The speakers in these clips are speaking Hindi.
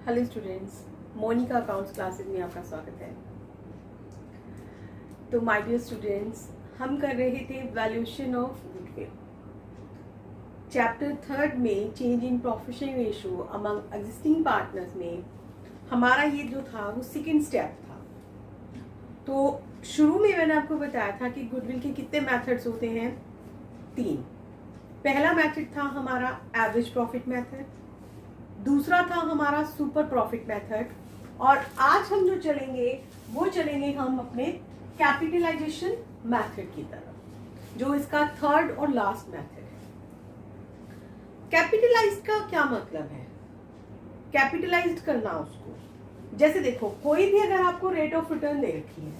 Hello students, Monika accounts classes में आपका स्वागत है। तो माय डियर स्टूडेंट्स, हम कर रहे थे वैल्यूएशन ऑफ गुडविल। चैप्टर 3 में change in profit ratio among existing partners में हमारा ये जो था वो सेकंड स्टेप था। तो शुरू में मैंने आपको बताया था कि गुडविल के कितने मेथड्स होते हैं, 3। पहला मेथड था हमारा एवरेज प्रॉफिट मेथड, दूसरा था हमारा सुपर प्रॉफिट मेथड, और आज हम जो चलेंगे वो चलेंगे हम अपने कैपिटलाइजेशन मेथड की तरफ, जो इसका थर्ड और लास्ट मेथड है। कैपिटलाइज्ड का क्या मतलब है? कैपिटलाइज्ड करना उसको, जैसे देखो कोई भी अगर आपको रेट ऑफ रिटर्न दे रखी है,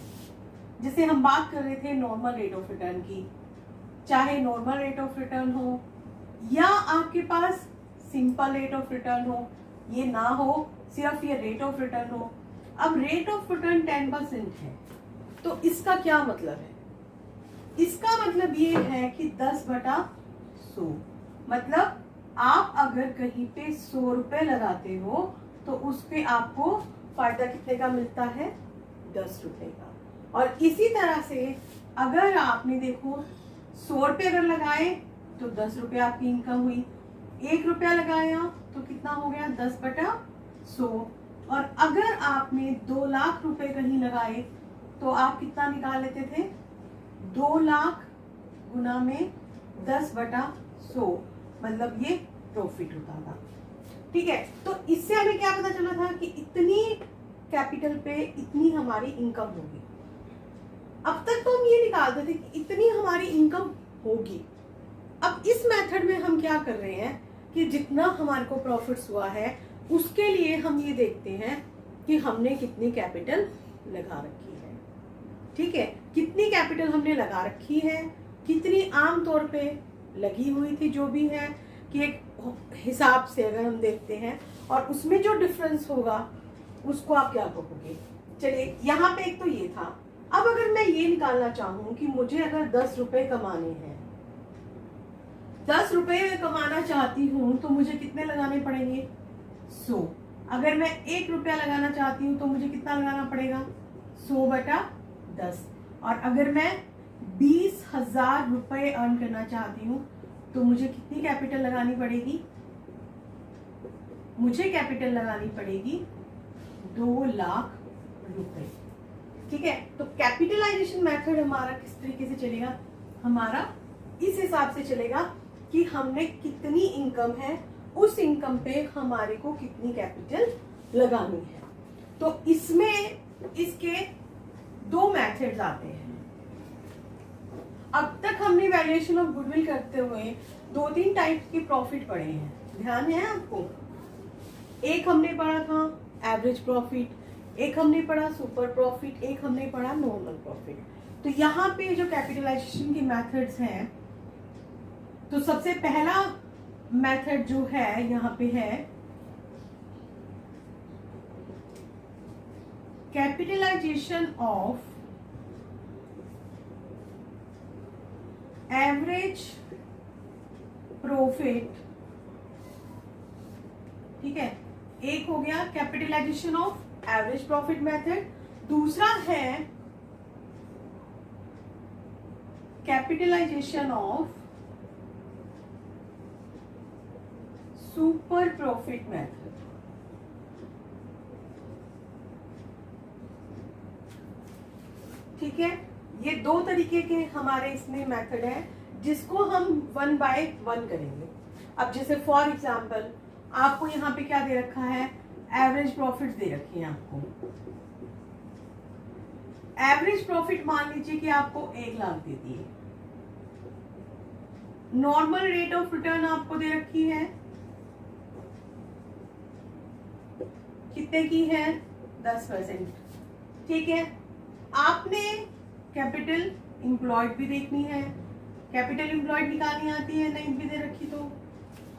जिसे हम बात कर रहे थे नॉर्मल रेट ऑफ रिटर्न की, चाहे नॉर्मल रेट ऑफ रिटर्न हो या आपके पास सिंपल रेट ऑफ रिटर्न हो, ये ना हो सिर्फ ये रेट ऑफ रिटर्न हो। अब रेट ऑफ रिटर्न 10% है, तो इसका क्या मतलब है? इसका मतलब ये है कि 10/100, मतलब आप अगर कहीं पे 100 रुपए लगाते हो तो उस पे आपको फायदा कितने का मिलता है? 10 रुपए का। और इसी तरह से अगर आपने देखो 100 रुपए अगर लगाए तो 10 रुपए आपकी इनकम हुई, 1 रुपया लगाया तो कितना हो गया? 10/100। और अगर आपने 2 लाख रुपए कहीं लगाए तो आप कितना निकाल लेते थे? 2 लाख गुना में 10/100, मतलब ये प्रॉफिट होता था। ठीक है, तो इससे हमें क्या पता चला था कि इतनी कैपिटल पे इतनी हमारी इनकम होगी। अब तक तो हम ये निकालते थे कि इतनी हमारी इनकम होगी। अब इस मेथड में हम क्या कर रहे हैं कि जितना हमारे को प्रॉफिट्स हुआ है उसके लिए हम ये देखते हैं कि हमने कितनी कैपिटल लगा रखी है। ठीक है, कितनी कैपिटल हमने लगा रखी है, कितनी आम तौर पे लगी हुई थी, जो भी है कि एक हिसाब से अगर हम देखते हैं और उसमें जो डिफरेंस होगा उसको आप क्या कहोगे। चलिए, यहाँ पे एक तो ये था। अब अगर मैं ये निकालना चाहूँ कि मुझे अगर 10 रुपए कमाने हैं, 10 रुपए कमाना चाहती हूँ तो मुझे कितने लगाने पड़ेंगे? 100। अगर मैं 1 रुपया लगाना चाहती हूँ तो मुझे कितना लगाना पड़ेगा? 100/10। और अगर मैं 20,000 रुपए अर्न करना चाहती हूँ तो मुझे कितनी कैपिटल लगानी पड़ेगी? मुझे कैपिटल लगानी पड़ेगी 2 लाख रुपए। ठीक है, तो कैपिटलाइजेशन मेथड हमारा किस तरीके से चलेगा? हमारा इस हिसाब से चलेगा कि हमने कितनी इनकम है, उस इनकम पे हमारे को कितनी कैपिटल लगानी है। तो इसमें इसके 2 मेथड्स आते हैं। अब तक हमने वैल्यूएशन ऑफ गुडविल करते हुए 2-3 टाइप के प्रॉफिट पढ़े हैं, ध्यान है आपको? एक हमने पढ़ा था एवरेज प्रॉफिट, एक हमने पढ़ा सुपर प्रॉफिट, एक हमने पढ़ा नॉर्मल प्रॉफिट। तो यहाँ पे जो कैपिटलाइजेशन के मेथड्स हैं, तो सबसे पहला मेथड जो है यहाँ पे है कैपिटलाइजेशन ऑफ एवरेज प्रॉफिट। ठीक है, एक हो गया capitalisation of average profit method, दूसरा है capitalisation of super profit method. ठीक है, ये 2 तरीके के हमारे इसमें मेथड है जिसको हम 1 बाय 1 करेंगे। अब जैसे फॉर एग्जांपल आपको यहाँ पे क्या दे रखा है? एवरेज प्रॉफिट दे रखी है आपको। एवरेज प्रॉफिट मान लीजिए कि आपको 1 लाख दे दिए। नॉर्मल रेट ऑफ रिटर्न आपको दे रखी है, कितने की है? 10%। ठीक है, आपने कैपिटल इंप्लॉयड भी देखनी है, कैपिटल इंप्लॉयड निकालनी आती है, नहीं भी दे रखी तो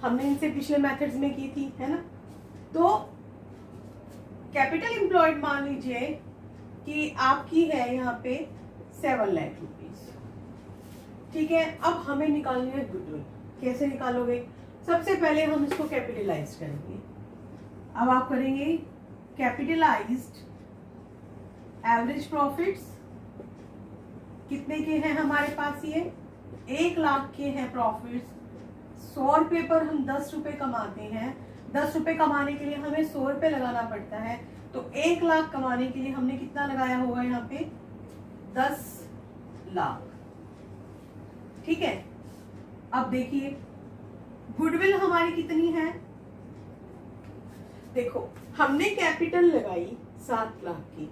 हमने इनसे पिछले मेथड्स में की थी, है ना? तो कैपिटल इंप्लॉयड मान लीजिए कि आपकी है यहाँ पे 7 लाख रुपीज। ठीक है, अब हमें निकालनी है गुडविल। कैसे निकालोगे? सबसे पहले हम इसको कैपिटलाइज करेंगे। अब आप करेंगे कैपिटलाइज्ड एवरेज प्रॉफिट्स। कितने के हैं हमारे पास? ये 1 लाख के हैं प्रॉफिट्स। 100 रुपए पर हम 10 रुपए कमाते हैं। 10 रुपए कमाने के लिए हमें 100 रुपए लगाना पड़ता है। तो 1 लाख कमाने के लिए हमने कितना लगाया होगा यहाँ पे? 10 लाख। ठीक है। अब देखिए गुडविल हमारी कितनी है? देखो हमने कैपिटल लगाई 7 लाख की,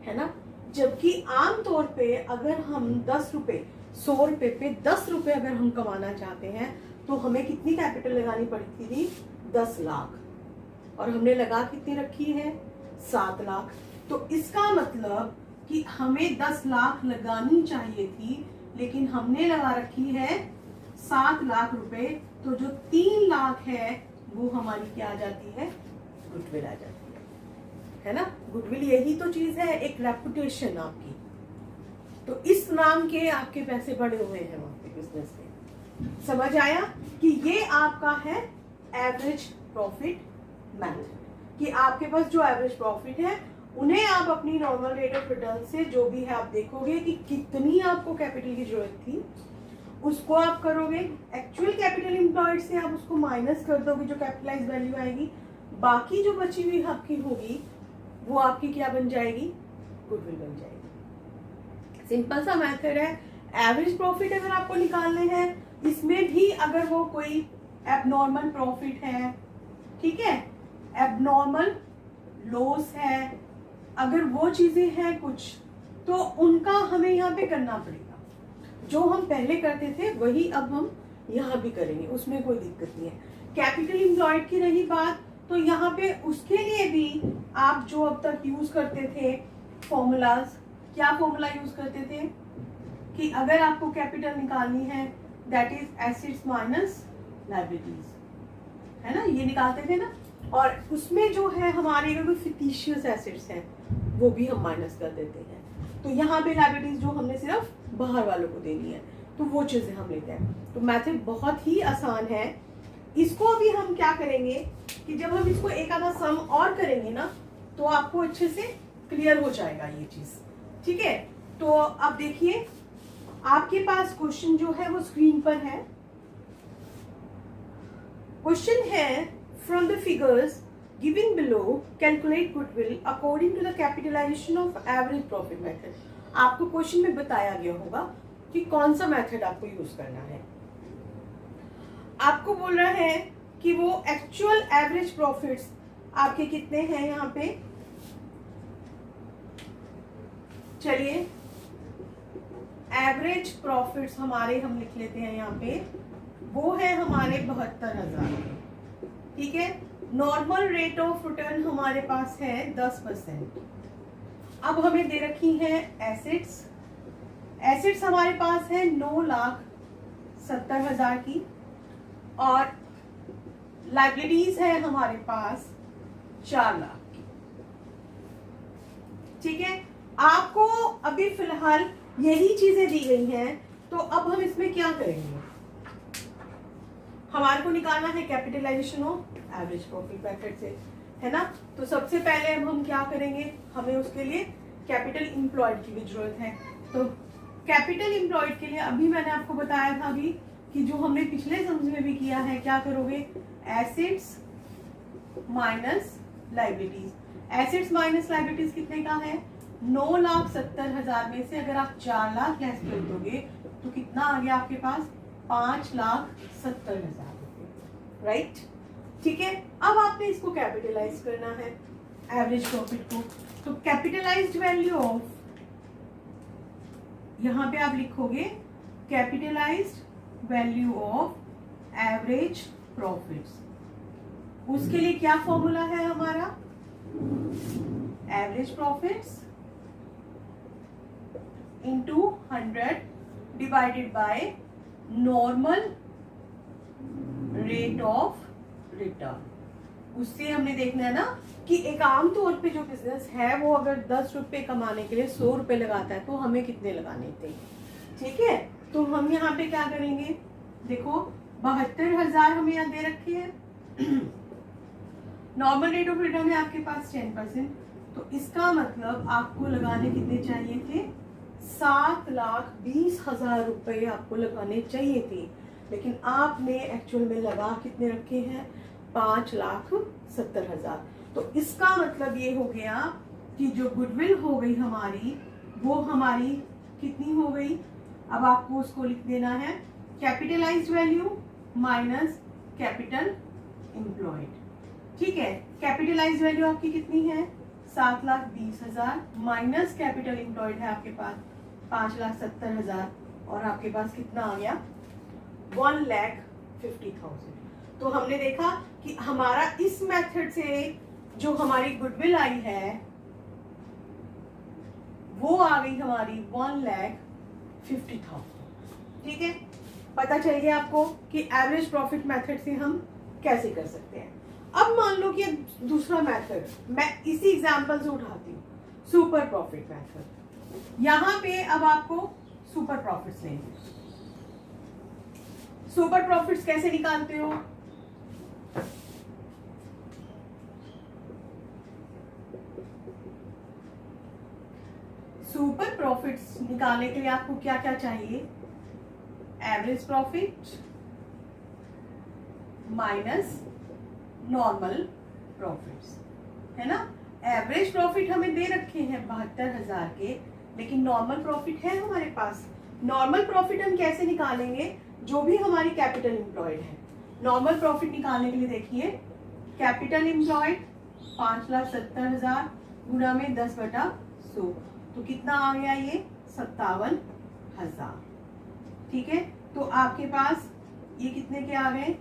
है ना, जबकि आम तौर पे अगर हम 10 रुपए 100 रुपए पे 10 रुपए अगर हम कमाना चाहते हैं तो हमें कितनी कैपिटल लगानी पड़ती थी? 10 लाख। और हमने लगा कितनी रखी है? 7 लाख। तो इसका मतलब कि हमें 10 लाख लगानी चाहिए थी, लेकिन हमने लगा रखी है 7 लाख रुपए। तो जो 3 लाख है वो हमारी क्या आ जाती है? गुडविल आ जाती है ना। गुडविल यही तो चीज है, एक रेपुटेशन आपकी। तो इस नाम के आपके पैसे बढ़े हुए हैं वहां पे बिजनेस में। समझ आया कि ये आपका है एवरेज प्रॉफिट मेथड, कि आपके पास जो एवरेज प्रॉफिट है उन्हें आप अपनी नॉर्मल रेट ऑफ रिटर्न से जो भी है आप देखोगे कि कितनी आपको कैपिटल की जरूरत थी, उसको आप करोगे। एक्चुअल कैपिटल एम्प्लॉयड से आप उसको माइनस कर दोगे, जो कैपिटलाइज वैल्यू आएगी। बाकी जो बची हुई आपकी होगी वो आपकी क्या बन जाएगी? गुडविल बन जाएगी। सिंपल सा मेथड है। एवरेज प्रॉफिट अगर आपको निकालने हैं, इसमें भी अगर वो कोई एबनॉर्मल प्रॉफिट है, ठीक है, एबनॉर्मल लॉस है, अगर वो चीजें हैं कुछ, तो उनका हमें यहाँ पे करना पड़ेगा। जो हम पहले करते थे वही अब हम यहाँ भी करेंगे, उसमें कोई दिक्कत नहीं है। कैपिटल एम्प्लॉयड की रही बात, तो यहाँ पे उसके लिए भी आप जो अब तक यूज करते थे फॉर्मूलाज, क्या फॉर्मूला यूज करते थे कि अगर आपको कैपिटल निकालनी है that is assets minus liabilities, है ना, ये निकालते थे ना। और उसमें जो है हमारे अगर कोई फिक्टिशियस एसेट्स हैं वो भी हम माइनस कर देते हैं। तो यहाँ पे लायबिलिटीज जो हमने सिर्फ बाहर वालों को देनी है, तो वो चीजें हम लेते हैं। तो मेथड बहुत ही आसान है। इसको अभी हम क्या करेंगे कि जब हम इसको एक आधा सम और करेंगे ना, तो आपको अच्छे से क्लियर हो जाएगा ये चीज। ठीक है, तो अब देखिए आपके पास क्वेश्चन जो है वो स्क्रीन पर है। क्वेश्चन है, from the figures given below calculate goodwill according to the capitalisation of average profit method. आपको क्वेश्चन में बताया गया होगा कि कौन सा मेथड आपको यूज करना है। आपको बोल रहा है कि वो एक्चुअल एवरेज प्रॉफिट्स आपके कितने हैं यहाँ पे। चलिए एवरेज प्रॉफिट्स हमारे हम लिख लेते हैं यहाँ पे, वो है हमारे 72,000। ठीक है, नॉर्मल रेट ऑफ रिटर्न हमारे पास है 10%। अब हमें दे रखी है एसेट्स। एसेट्स हमारे पास है 9,70,000 की, और लायबिलिटीज है हमारे पास 4 लाख की। ठीक है, आपको अभी फिलहाल यही चीजें दी गई हैं, तो अब हम इसमें क्या करेंगे? हमारे को निकालना है capitalisation of average profit method से, है ना। तो सबसे पहले अब हम क्या करेंगे, हमें उसके लिए कैपिटल एम्प्लॉयड की भी जरूरत है। तो कैपिटल एम्प्लॉयड के लिए अभी मैंने आपको बताया था अभी कि जो हमने पिछले सम्स में भी किया है, क्या करोगे? Assets minus liabilities. Assets minus liabilities कितने का है? 9,70,000 में से अगर आप 4 लाख लेस कर दोगे तो कितना आ गया आपके पास? 5,70,000 रुपए, राइट। ठीक है, अब आपने इसको कैपिटलाइज करना है एवरेज प्रॉफिट को। तो कैपिटलाइज्ड वैल्यू ऑफ, यहां पे आप लिखोगे capitalised value of average profits. उसके लिए क्या फॉर्मूला है हमारा? Average profits into 100 divided by normal rate of return. उससे हमने देखना है ना कि एक आम तौर पे जो बिजनेस है वो अगर 10 रुपए कमाने के लिए 100 रुपए लगाता है तो हमें कितने लगाने थे। ठीक है, तो हम यहाँ पे क्या करेंगे? देखो 72,000 हमें यहाँ दे रखे हैं। नॉर्मल रेट ऑफ रिटर्न है आपके पास 10%, तो इसका मतलब आपको लगाने कितने चाहिए थे, 7,20,000 रुपए आपको लगाने चाहिए थे, लेकिन आपने एक्चुअल में लगा कितने रखे हैं, 5,70,000। तो इसका मतलब ये हो गया कि जो गुडविल हो गई हमारी, वो हमारी कितनी हो गई। अब आपको उसको लिख देना है capitalised value minus capital employed, ठीक है। कैपिटलाइज्ड वैल्यू आपकी कितनी है, 7,20,000 माइनस कैपिटल एम्प्लॉयड है आपके पास 5,70,000, और आपके पास कितना आ गया, 1,50,000। तो हमने देखा कि हमारा इस मेथड से जो हमारी गुडविल आई है वो आ गई हमारी 1,50,000, ठीक है। पता चल गया आपको कि एवरेज प्रॉफिट मेथड से हम कैसे कर सकते हैं। अब मान लो कि दूसरा मेथड मैं इसी एग्जांपल से उठाती हूँ, सुपर प्रॉफिट मेथड। यहां पे अब आपको सुपर प्रॉफिट्स लेंगे। सुपर प्रॉफिट्स कैसे निकालते हो, सुपर प्रॉफिट्स निकालने के लिए आपको क्या क्या चाहिए, average profit minus normal profits, है ना। एवरेज प्रॉफिट हमें दे रखे हैं 72,000 के, लेकिन नॉर्मल प्रॉफिट है हमारे पास। नॉर्मल प्रॉफिट हम कैसे निकालेंगे, जो भी हमारी कैपिटल एम्प्लॉयड है। नॉर्मल प्रॉफिट निकालने के लिए देखिए, कैपिटल एम्प्लॉयड 5,70,000 गुणा में 10/100, तो कितना आ गया ये 57,000, ठीक है। तो आपके पास ये कितने के आ गए,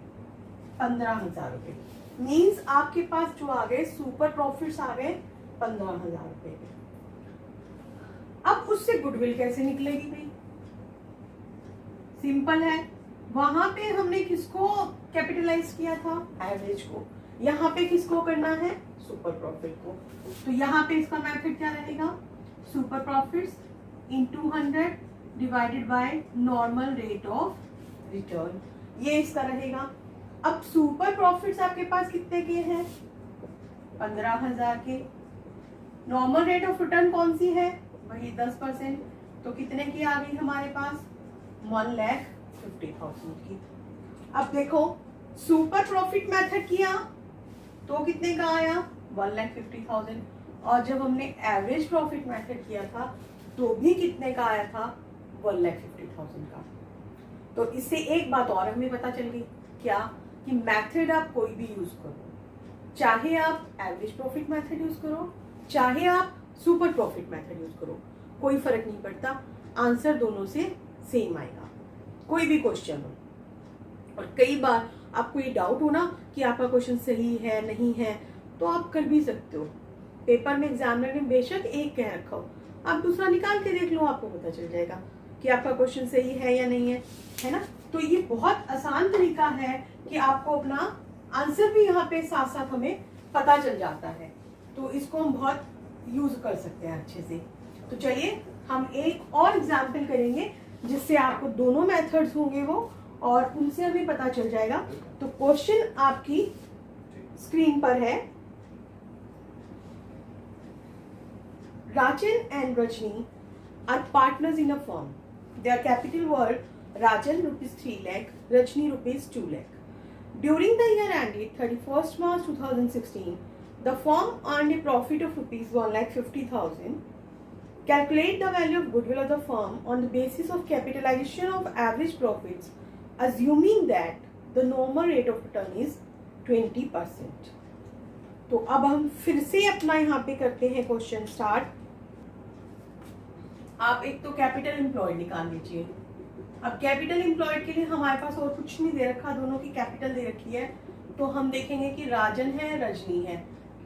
15,000 रुपए। मीन्स आपके पास जो आ गए सुपर प्रॉफिट्स आ गए 15,000 रुपए के। अब उससे गुडविल कैसे निकलेगी भाई, सिंपल है। वहां पे हमने किसको कैपिटलाइज किया था, एवरेज को। यहाँ पे किसको करना है, सुपर प्रॉफिट को। तो यहाँ पे इसका मेथड क्या रहेगा, super profits into 100 divided by normal rate of return, ये इसका रहेगा। अब सुपर प्रॉफिट्स आपके पास कितने के हैं, 15,000 के। नॉर्मल रेट ऑफ रिटर्न कौन सी है, वही 10%, तो कितने की आ गई हमारे पास, 1,50,000 की। अब देखो सुपर प्रॉफिट मेथड किया तो कितने का आया, 1,50,000, और जब हमने एवरेज प्रॉफिट मेथड किया था तो भी कितने का आया था, 1,50,000 का। तो इससे एक बात और हमें पता चल गई, क्या, कि मेथड आप कोई भी यूज करो, चाहे आप एवरेज प्रॉफिट मेथड यूज करो, चाहे आप सुपर प्रॉफिट मेथड यूज करो, कोई फर्क नहीं पड़ता, आंसर दोनों से सेम आएगा, कोई भी क्वेश्चन हो। और कई बार आपको ये डाउट हो ना कि आपका क्वेश्चन सही है नहीं है, तो आप कर भी सकते हो। पेपर में एग्जामिनर ने बेशक एक कह रखा हो, आप दूसरा निकाल के देख लो, आपको पता चल जाएगा कि आपका क्वेश्चन सही है या नहीं है ना। तो ये बहुत आसान तरीका है कि आपको अपना आंसर भी यहाँ पे साथ साथ हमें पता चल जाता है, तो इसको हम बहुत यूज कर सकते हैं अच्छे से। तो चलिए हम एक और एग्जाम्पल करेंगे जिससे आपको दोनों मेथड्स होंगे वो, और उनसे हमें पता चल जाएगा। तो क्वेश्चन आपकी स्क्रीन पर है, Rajan and Rajni are partners in a firm. Their capital were Rajan rupees 3 lakh, Rajni rupees 2 lakh. During the year ended 31st March 2016, the firm earned a profit of rupees 1,50,000. Calculate the value of goodwill of the firm on the basis of capitalization of average profits, assuming that the normal rate of return is 20%. तो अब हम फिर से अपना यहाँ पे करते हैं क्वेश्चन स्टार्ट। आप एक तो कैपिटल एम्प्लॉयड निकाल लीजिए। अब कैपिटल एम्प्लॉयड के लिए हमारे पास और कुछ नहीं दे रखा, दोनों की कैपिटल दे रखी है, तो हम देखेंगे कि राजन है रजनी है,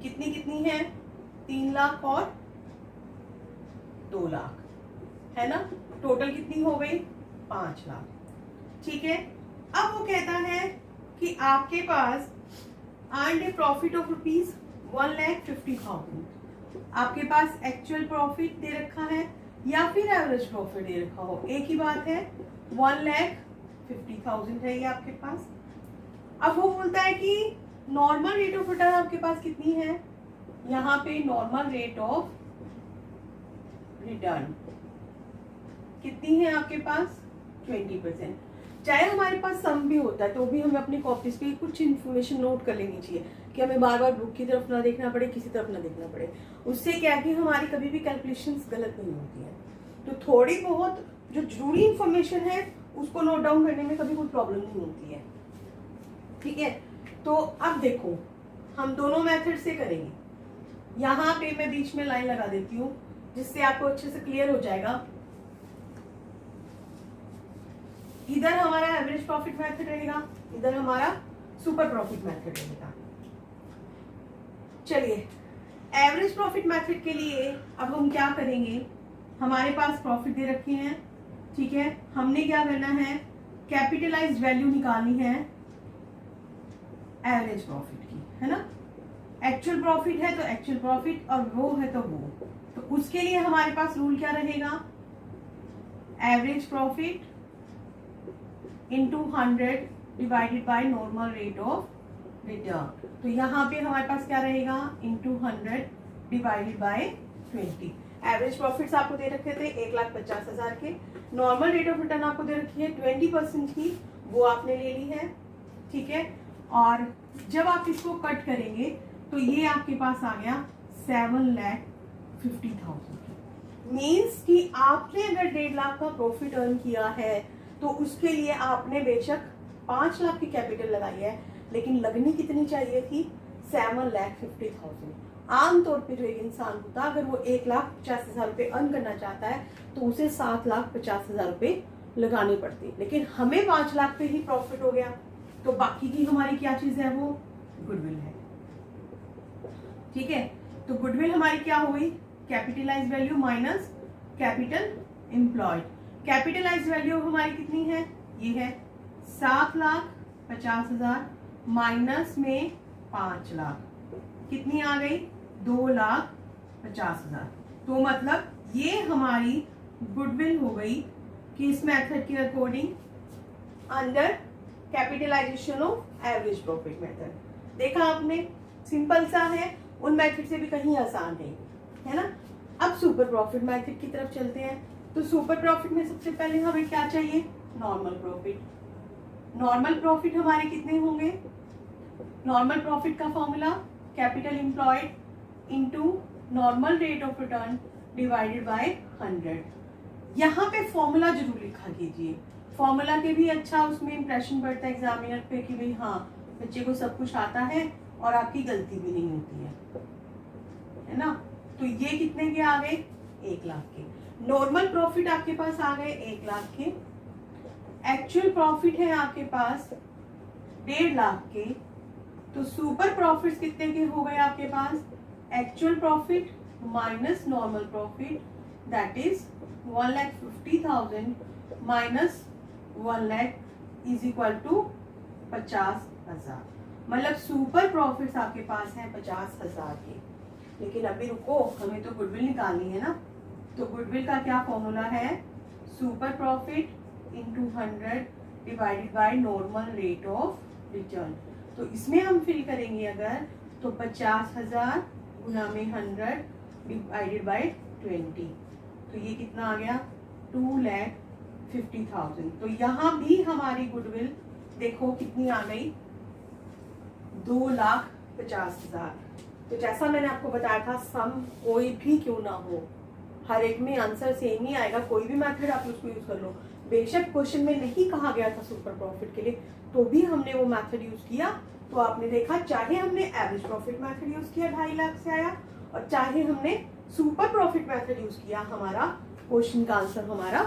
कितनी कितनी है, 3 लाख और 2 लाख, है ना। टोटल कितनी हो गई, 5 लाख, ठीक है। अब वो कहता है कि आपके पास earned a profit of rupees 1,50,000, आपके पास एक्चुअल प्रॉफिट दे रखा है या फिर एवरेज प्रॉफिट दे रखा हो, एक ही बात है, 1,50,000 है ये आपके पास। अब वो बोलता है कि नॉर्मल रेट ऑफ रिटर्न आपके पास कितनी है, यहाँ पे नॉर्मल रेट ऑफ रिटर्न कितनी है आपके पास 20%। चाहे हमारे पास सम भी होता है तो भी हमें अपनी कॉपीज पे कुछ इन्फॉर्मेशन नोट कर लेनी चाहिए कि हमें बार बार बुक की तरफ ना देखना पड़े, किसी तरफ ना देखना पड़े। उससे क्या है कि हमारी कभी भी कैलकुलेशंस गलत नहीं होती है। तो थोड़ी बहुत जो जरूरी इंफॉर्मेशन है उसको नोट डाउन करने में कभी कोई प्रॉब्लम नहीं होती है। ठीक है, तो अब देखो हम दोनों मेथड से करेंगे। यहाँ पे मैं बीच में लाइन लगा देती हूँ जिससे आपको अच्छे से क्लियर हो जाएगा। इधर हमारा एवरेज प्रॉफिट मेथड रहेगा, इधर हमारा सुपर प्रॉफिट मेथड रहेगा। चलिए एवरेज प्रॉफिट मेथड के लिए अब हम क्या करेंगे, हमारे पास प्रॉफिट दे रखी है, ठीक है, हमने क्या करना है, कैपिटलाइज्ड वैल्यू निकालनी है एवरेज प्रॉफिट की, है ना। एक्चुअल प्रॉफिट है तो एक्चुअल प्रॉफिट और वो है तो वो, तो उसके लिए हमारे पास रूल क्या रहेगा, average profit into 100 divided by normal rate of return. तो यहाँ पे हमारे पास क्या रहेगा, into 100 divided by 20। Average profits आपको दे रखे थे 1,50,000 के, नॉर्मल रेट ऑफ रिटर्न आपको दे रखी है 20% की, वो आपने ले ली है, ठीक है। और जब आप इसको कट करेंगे तो ये आपके पास आ गया 7,50,000। मीन्स कि आपने अगर 1.5 लाख का प्रॉफिट अर्न किया है तो उसके लिए आपने बेशक 5 लाख की कैपिटल लगाई है, लेकिन लगनी कितनी चाहिए थी, 7,50,000। आमतौर पे जो एक इंसान होता अगर वो 1,50,000 रुपये अर्न करना चाहता है तो उसे 7,50,000 रुपये लगाने पड़ते, लेकिन हमें 5 लाख पे ही प्रॉफिट हो गया। तो बाकी की हमारी क्या चीज है, वो गुडविल है, ठीक है। तो गुडविल हमारी क्या हो गई, capitalised value minus capital employed. Capitalised value हमारी कितनी है, ये है 7,50,000 माइनस में 5 लाख, कितनी आ गई 2,50,000। तो मतलब ये हमारी गुडविल हो गई कि इस मेथड के according under capitalisation of average profit method. देखा आपने, सिंपल सा है, उन मेथड से भी कहीं आसान है ना। अब सुपर प्रॉफिट मेथड की तरफ चलते हैं। तो सुपर प्रॉफिट में सबसे पहले हमें क्या चाहिए, नॉर्मल प्रॉफिट। नॉर्मल प्रॉफिट हमारे कितने होंगे, नॉर्मल प्रॉफिट का formula capital employed into normal rate of return divided by 100। यहाँ पे फॉर्मूला जरूर लिखा कीजिए, फॉर्मूला के भी अच्छा उसमें इंप्रेशन पड़ता है एग्जामिनर पे कि भाई हाँ बच्चे को सब कुछ आता है और आपकी गलती भी नहीं होती है ना। तो ये कितने के आ गए, 1 लाख के। नॉर्मल प्रॉफिट आपके पास आ गए 1 लाख के, एक्चुअल प्रॉफिट है आपके पास 1.5 लाख के। तो सुपर प्रॉफिट कितने के हो गए आपके पास, actual profit minus normal profit, that is 1,50,000 minus 1 lakh is equal to 50,000। मतलब सुपर प्रॉफिट्स आपके पास है 50,000 के। लेकिन अभी रुको, हमें तो गुडविल निकालनी है ना। तो गुडविल का क्या फॉर्मूला है, super profit into 100 divided by normal rate of return. तो इसमें हम फिल करेंगे अगर तो 50,000 गुना में 100 डिवाइडेड बाय 20। तो ये कितना आ गया 2,50,000। तो यहाँ भी हमारी गुडविल देखो कितनी आ गई 2,50,000। तो जैसा मैंने आपको बताया था, सम कोई भी क्यों ना हो, हर एक में आंसर सेम ही आएगा। कोई भी मेथड आप उसको यूज कर लो। बेशक क्वेश्चन में नहीं कहा गया था सुपर प्रॉफिट के लिए, तो भी हमने वो मेथड यूज किया। तो आपने देखा, चाहे हमने एवरेज प्रॉफिट मेथड यूज किया 2.5 लाख से आया, और चाहे हमने सुपर प्रॉफिट मेथड यूज किया, हमारा क्वेश्चन का आंसर हमारा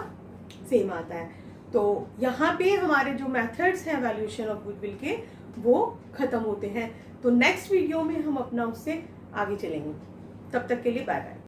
सेम आता है। तो यहाँ पे हमारे जो मेथड्स हैं वैल्यूएशन ऑफ गुडविल के, वो खत्म होते हैं। तो नेक्स्ट वीडियो में हम अपना उससे आगे चलेंगे। तब तक के लिए बाय बाय।